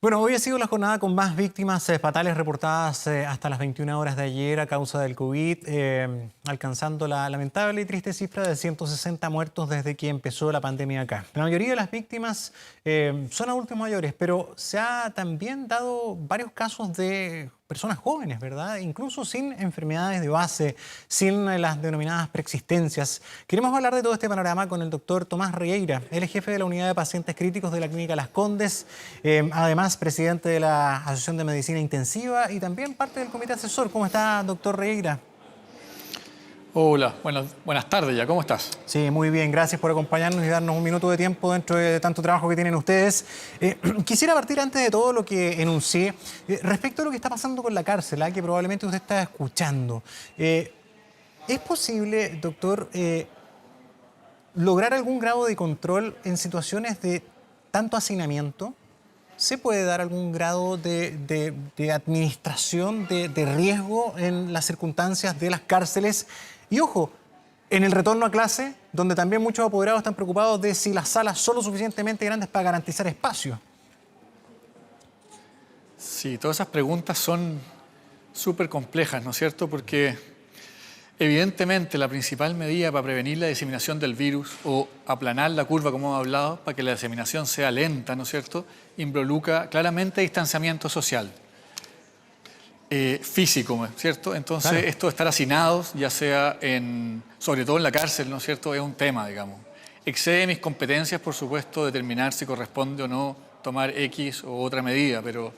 Bueno, hoy ha sido la jornada con más víctimas fatales reportadas hasta las 21 horas de ayer a causa del COVID, alcanzando la lamentable y triste cifra de 160 muertos desde que empezó la pandemia acá. La mayoría de las víctimas son adultos mayores, pero se ha también dado varios casos de personas jóvenes, ¿verdad? Incluso sin enfermedades de base, sin las denominadas preexistencias. Queremos hablar de todo este panorama con el doctor Tomás Regueira. Él es jefe de la unidad de pacientes críticos de la Clínica Las Condes, además presidente de la Asociación de Medicina Intensiva y también parte del comité asesor. ¿Cómo está, doctor Regueira? Hola, buenas tardes ya, ¿cómo estás? Sí, muy bien, gracias por acompañarnos y darnos un minuto de tiempo dentro de tanto trabajo que tienen ustedes. Quisiera partir antes de todo lo que enuncié, respecto a lo que está pasando con la cárcel, que probablemente usted está escuchando. ¿Es posible, doctor, lograr algún grado de control en situaciones de tanto hacinamiento? ¿Se puede dar algún grado de administración de riesgo en las circunstancias de las cárceles? Y ojo, en el retorno a clase, donde también muchos apoderados están preocupados de si las salas son lo suficientemente grandes para garantizar espacio. Sí, todas esas preguntas son súper complejas, ¿no es cierto? Porque evidentemente la principal medida para prevenir la diseminación del virus o aplanar la curva, como hemos hablado, para que la diseminación sea lenta, ¿no es cierto?, involucra claramente distanciamiento social. Físico, ¿cierto? Entonces, Claro. esto de estar hacinados, ya sea sobre todo en la cárcel, ¿no es cierto?, es un tema, digamos. Excede mis competencias, por supuesto, determinar si corresponde o no tomar X o otra medida, pero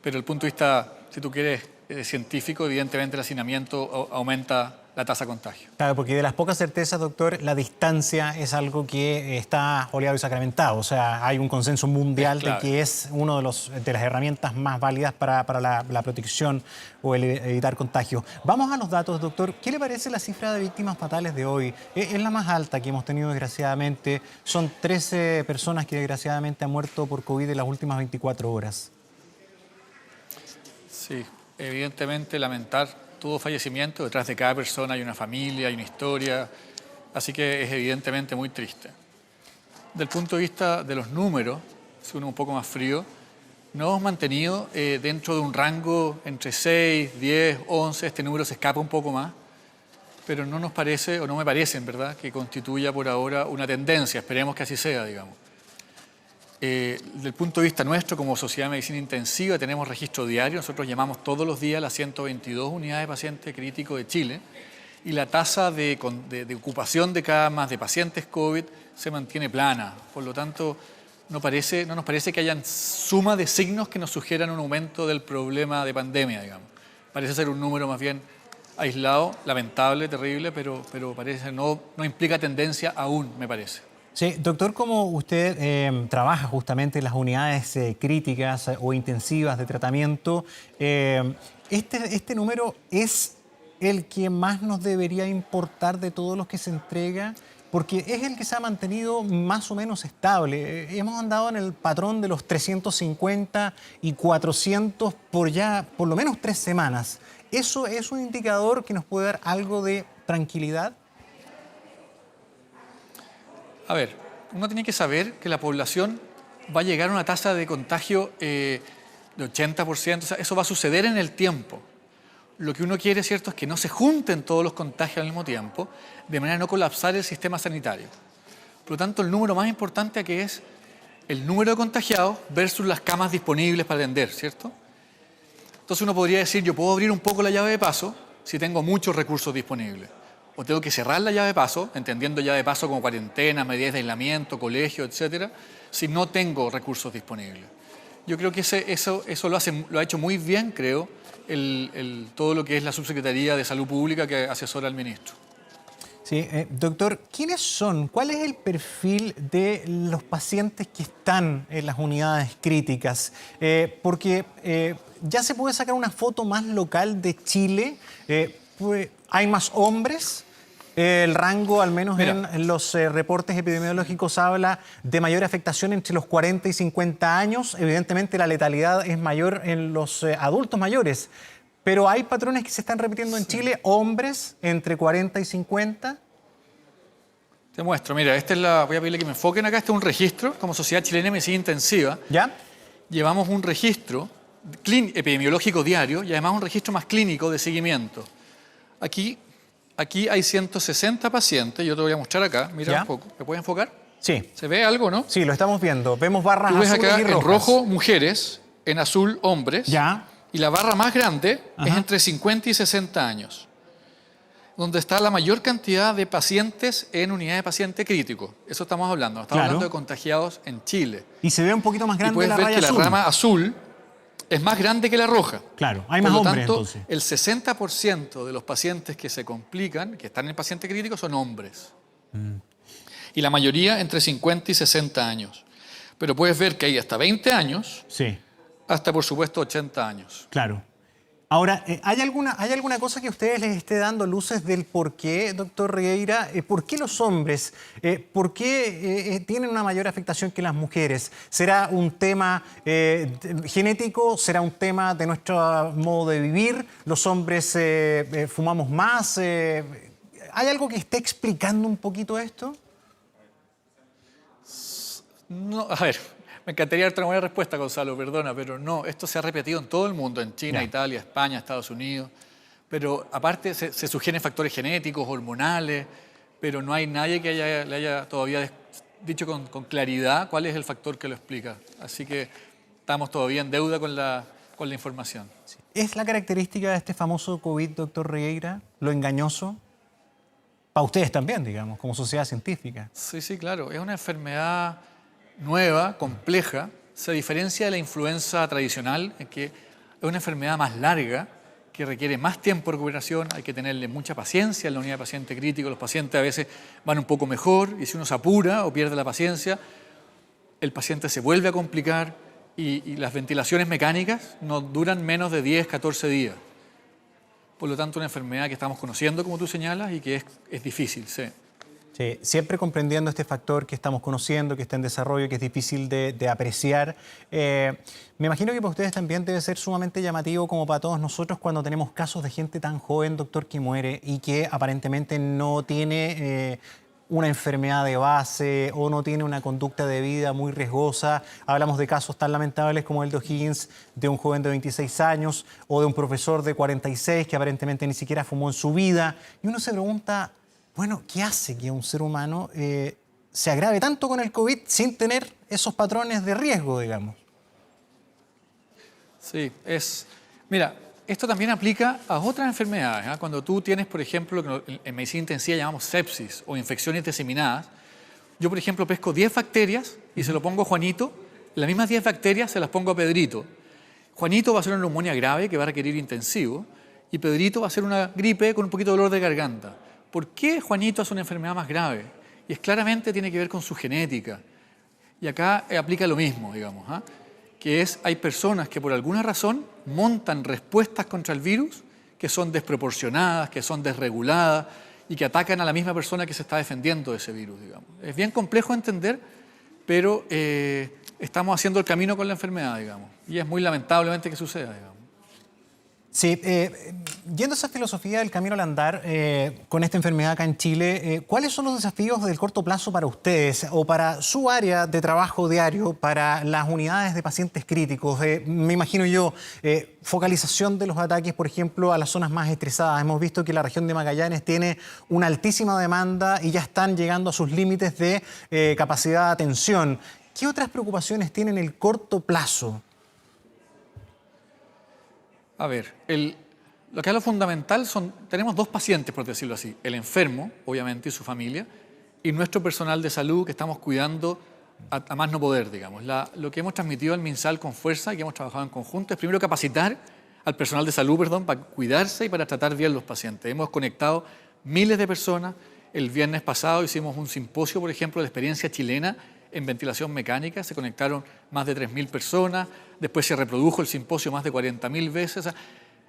desde el punto de vista, si tú quieres, científico, evidentemente el hacinamiento aumenta la tasa de contagio. Claro, porque de las pocas certezas, doctor, la distancia es algo que está oleado y sacramentado. O sea, hay un consenso mundial de que es una de las herramientas más válidas para la protección o el evitar contagios. Vamos a los datos, doctor. ¿Qué le parece la cifra de víctimas fatales de hoy? Es la más alta que hemos tenido, desgraciadamente. Son 13 personas que desgraciadamente han muerto por COVID en las últimas 24 horas. Sí, evidentemente lamentar todo fallecimiento. Detrás de cada persona hay una familia, hay una historia, así que es evidentemente muy triste. Del punto de vista de los números, si uno es un poco más frío, nos hemos mantenido dentro de un rango entre 6, 10, 11, este número se escapa un poco más, pero no nos parece, o no me parece en verdad, que constituya por ahora una tendencia, esperemos que así sea, digamos. Desde el punto de vista nuestro, como Sociedad de Medicina Intensiva, tenemos registro diario. Nosotros llamamos todos los días las 122 unidades de pacientes críticos de Chile y la tasa de ocupación de camas de pacientes COVID se mantiene plana. Por lo tanto, no nos parece que hayan suma de signos que nos sugieran un aumento del problema de pandemia, digamos. Parece ser un número más bien aislado, lamentable, terrible, pero parece no implica tendencia aún, me parece. Sí, doctor, como usted trabaja justamente en las unidades críticas o intensivas de tratamiento, este número es el que más nos debería importar de todos los que se entrega, porque es el que se ha mantenido más o menos estable. Hemos andado en el patrón de los 350 y 400 por lo menos 3 semanas. ¿Eso es un indicador que nos puede dar algo de tranquilidad? A ver, uno tiene que saber que la población va a llegar a una tasa de contagio de 80%, o sea, eso va a suceder en el tiempo. Lo que uno quiere, ¿cierto?, es que no se junten todos los contagios al mismo tiempo, de manera a no colapsar el sistema sanitario. Por lo tanto, el número más importante aquí es el número de contagiados versus las camas disponibles para atender, ¿cierto? Entonces uno podría decir, yo puedo abrir un poco la llave de paso si tengo muchos recursos disponibles. O tengo que cerrar la llave de paso, entendiendo llave de paso como cuarentena, medidas de aislamiento, colegio, etcétera, si no tengo recursos disponibles. Yo creo que eso lo ha hecho muy bien, creo, todo lo que es la Subsecretaría de Salud Pública que asesora al ministro. Sí, doctor, ¿quiénes son? ¿Cuál es el perfil de los pacientes que están en las unidades críticas? Porque ya se puede sacar una foto más local de Chile. ¿Hay más hombres? El rango, al menos en los reportes epidemiológicos, habla de mayor afectación entre los 40 y 50 años. Evidentemente, la letalidad es mayor en los adultos mayores. Pero hay patrones que se están repitiendo en Chile, hombres entre 40 y 50. Te muestro, mira, voy a pedirle que me enfoquen acá, este es un registro como Sociedad Chilena de Medicina Intensiva. ¿Ya? llevamos un registro epidemiológico diario y además un registro más clínico de seguimiento. Aquí hay 160 pacientes, yo te voy a mostrar acá, mira un poco, ¿me puedes enfocar? Sí. ¿Se ve algo, no? Sí, lo estamos viendo. Vemos barras Tú ves azules acá y rojas. en rojo mujeres, en azul hombres, Ya. y la barra más grande Ajá. es entre 50 y 60 años, donde está la mayor cantidad de pacientes en unidad de paciente crítico. Eso estamos hablando, estamos hablando de contagiados en Chile. Y se ve un poquito más Y grande puedes la ver raya que azul. la rama azul es más grande que la roja. Claro, hay Por más lo hombres tanto, entonces. el 60% de los pacientes que se complican, que están en el paciente crítico, son hombres. Y la mayoría entre 50 y 60 años. Pero puedes ver que hay hasta 20 años, Sí, hasta por supuesto 80 años. claro. Ahora, ¿hay alguna cosa que ustedes les esté dando luces del por qué, doctor Rieira? ¿Por qué los hombres? ¿Por qué tienen una mayor afectación que las mujeres? ¿Será un tema genético? ¿Será un tema de nuestro modo de vivir? ¿Los hombres fumamos más? ¿Hay algo que esté explicando un poquito esto? No, a ver, me encantaría darte una buena respuesta, Gonzalo, perdona, pero no, esto se ha repetido en todo el mundo, en China, Ya. Italia, España, Estados Unidos, pero aparte se sugieren factores genéticos, hormonales, pero no hay nadie que le haya todavía dicho con claridad cuál es el factor que lo explica. Así que estamos todavía en deuda con la información. ¿Es la característica de este famoso COVID, doctor Rieira, lo engañoso? Para ustedes también, digamos, como sociedad científica. Sí, sí, claro, es una enfermedad nueva, compleja, se diferencia de la influenza tradicional en que es una enfermedad más larga, que requiere más tiempo de recuperación, hay que tenerle mucha paciencia en la unidad de paciente crítico, los pacientes a veces van un poco mejor y si uno se apura o pierde la paciencia, el paciente se vuelve a complicar y las ventilaciones mecánicas no duran menos de 10, 14 días. Por lo tanto, una enfermedad que estamos conociendo, como tú señalas, y que es difícil, sí. Sí, siempre comprendiendo este factor que estamos conociendo, que está en desarrollo, que es difícil de apreciar. Me imagino que para ustedes también debe ser sumamente llamativo, como para todos nosotros, cuando tenemos casos de gente tan joven, doctor, que muere y que aparentemente no tiene una enfermedad de base o no tiene una conducta de vida muy riesgosa. Hablamos de casos tan lamentables como el de O'Higgins, de un joven de 26 años o de un profesor de 46 que aparentemente ni siquiera fumó en su vida. Y uno se pregunta, bueno, ¿qué hace que un ser humano se agrave tanto con el COVID sin tener esos patrones de riesgo, digamos? Sí, mira, esto también aplica a otras enfermedades. ¿Eh? Cuando tú tienes, por ejemplo, lo que en medicina intensiva llamamos sepsis o infecciones diseminadas, yo, por ejemplo, pesco 10 bacterias y se lo pongo a Juanito, las mismas 10 bacterias se las pongo a Pedrito. Juanito va a hacer una neumonía grave que va a requerir intensivo y Pedrito va a hacer una gripe con un poquito de dolor de garganta. ¿Por qué Juanito hace una enfermedad más grave? Y es claramente tiene que ver con su genética. Y acá aplica lo mismo, digamos, ¿eh? Que hay personas que por alguna razón montan respuestas contra el virus que son desproporcionadas, que son desreguladas y que atacan a la misma persona que se está defendiendo de ese virus, digamos. Es bien complejo de entender, pero estamos haciendo el camino con la enfermedad, digamos, y es muy lamentablemente que suceda, digamos. Sí, yendo a esa filosofía del camino al andar con esta enfermedad acá en Chile, ¿cuáles son los desafíos del corto plazo para ustedes o para su área de trabajo diario, para las unidades de pacientes críticos? Me imagino yo, focalización de los ataques, por ejemplo, a las zonas más estresadas. Hemos visto que la región de Magallanes tiene una altísima demanda y ya están llegando a sus límites de capacidad de atención. ¿Qué otras preocupaciones tienen el corto plazo? A ver, lo que es lo fundamental tenemos dos pacientes, por decirlo así, el enfermo, obviamente, y su familia, y nuestro personal de salud que estamos cuidando a más no poder, digamos. Lo que hemos transmitido al MinSal con fuerza y que hemos trabajado en conjunto es primero capacitar al personal de salud, para cuidarse y para tratar bien los pacientes. Hemos conectado miles de personas. El viernes pasado hicimos un simposio, por ejemplo, de experiencia chilena en ventilación mecánica, se conectaron más de 3.000 personas, después se reprodujo el simposio más de 40.000 veces. O sea,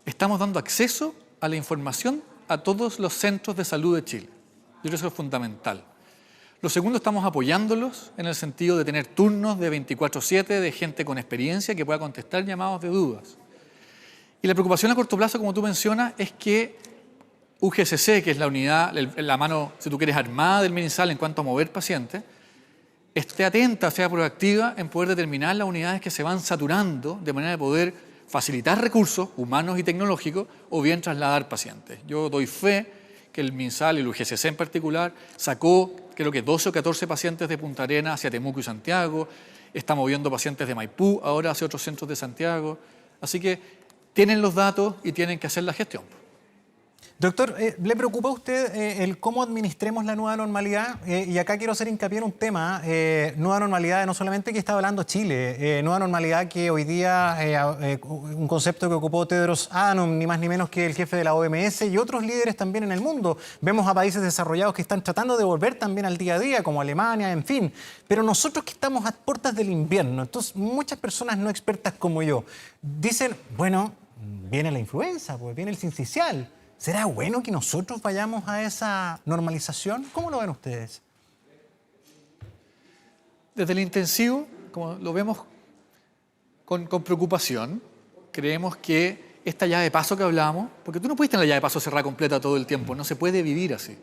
estamos dando acceso a la información a todos los centros de salud de Chile. Yo creo que eso es fundamental. Lo segundo, estamos apoyándolos en el sentido de tener turnos de 24/7 de gente con experiencia que pueda contestar llamados de dudas. Y la preocupación a corto plazo, como tú mencionas, es que UGCC, que es la unidad, la mano, si tú quieres, armada del MinSal en cuanto a mover pacientes, esté atenta, sea proactiva en poder determinar las unidades que se van saturando de manera de poder facilitar recursos humanos y tecnológicos o bien trasladar pacientes. Yo doy fe que el MinSal y el UGCC en particular sacó creo que 12 o 14 pacientes de Punta Arenas hacia Temuco y Santiago, está moviendo pacientes de Maipú ahora hacia otros centros de Santiago, así que tienen los datos y tienen que hacer la gestión. Doctor, ¿le preocupa a usted el cómo administremos la nueva normalidad? Y acá quiero hacer hincapié en un tema, nueva normalidad no solamente que está hablando Chile, nueva normalidad que hoy día, un concepto que ocupó Tedros Adhanom, ni más ni menos que el jefe de la OMS y otros líderes también en el mundo. Vemos a países desarrollados que están tratando de volver también al día a día, como Alemania, en fin. Pero nosotros que estamos a puertas del invierno, entonces muchas personas no expertas como yo, dicen, bueno, viene la influenza, pues viene el sincicial. ¿Será bueno que nosotros vayamos a esa normalización? ¿Cómo lo ven ustedes? Desde el intensivo, como lo vemos con preocupación, creemos que esta llave de paso que hablábamos, porque tú no puedes tener la llave de paso cerrada completa todo el tiempo, no se puede vivir así.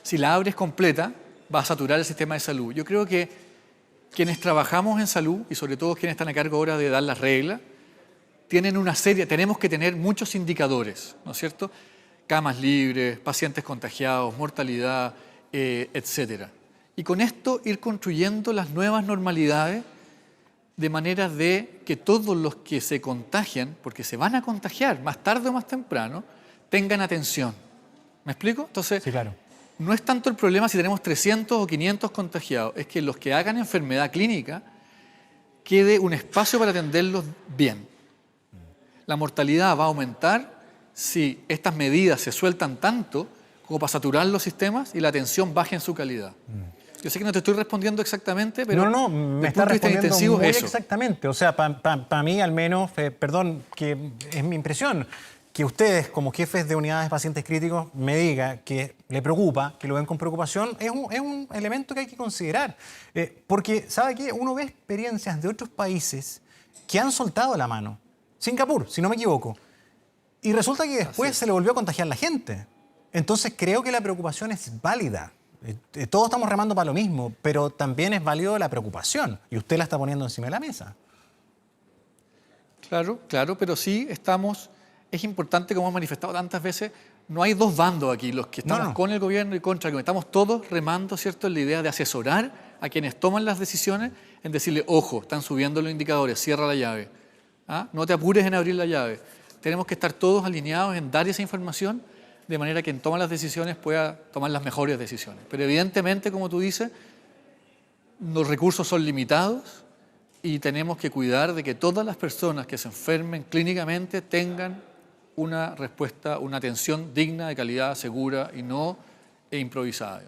Si la abres completa, va a saturar el sistema de salud. Yo creo que quienes trabajamos en salud, y sobre todo quienes están a cargo ahora de dar las reglas, tenemos que tener muchos indicadores, ¿no es cierto? Camas libres, pacientes contagiados, mortalidad, etcétera. Y con esto ir construyendo las nuevas normalidades de manera de que todos los que se contagian, porque se van a contagiar más tarde o más temprano, tengan atención. ¿Me explico? Entonces, sí, claro. No es tanto el problema si tenemos 300 o 500 contagiados, es que los que hagan enfermedad clínica quede un espacio para atenderlos bien. La mortalidad va a aumentar si estas medidas se sueltan tanto como para saturar los sistemas y la atención baje en su calidad. Yo sé que no te estoy respondiendo exactamente, pero no, me está respondiendo muy exactamente. O sea, para mí al menos, perdón, que es mi impresión, que ustedes como jefes de unidades de pacientes críticos me digan que le preocupa, que lo ven con preocupación, es un elemento que hay que considerar. Porque, ¿sabe qué? Uno ve experiencias de otros países que han soltado la mano. Singapur, si no me equivoco. Y resulta que después se le volvió a contagiar la gente. Entonces creo que la preocupación es válida. Todos estamos remando para lo mismo, pero también es válido la preocupación. Y usted la está poniendo encima de la mesa. Claro, pero sí estamos... Es importante, como hemos manifestado tantas veces, no hay dos bandos aquí, los que estamos con el gobierno y contra el gobierno. Estamos todos remando, ¿cierto?, en la idea de asesorar a quienes toman las decisiones, en decirle, ojo, están subiendo los indicadores, cierra la llave. ¿Ah? No te apures en abrir la llave. Tenemos que estar todos alineados en dar esa información de manera que quien toma las decisiones pueda tomar las mejores decisiones. Pero evidentemente, como tú dices, los recursos son limitados y tenemos que cuidar de que todas las personas que se enfermen clínicamente tengan una respuesta, una atención digna, de calidad, segura y no improvisada.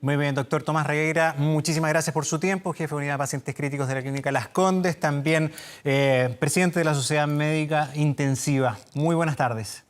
Muy bien, doctor Tomás Regueira, muchísimas gracias por su tiempo, jefe de unidad de pacientes críticos de la Clínica Las Condes, también presidente de la Sociedad Médica Intensiva. Muy buenas tardes.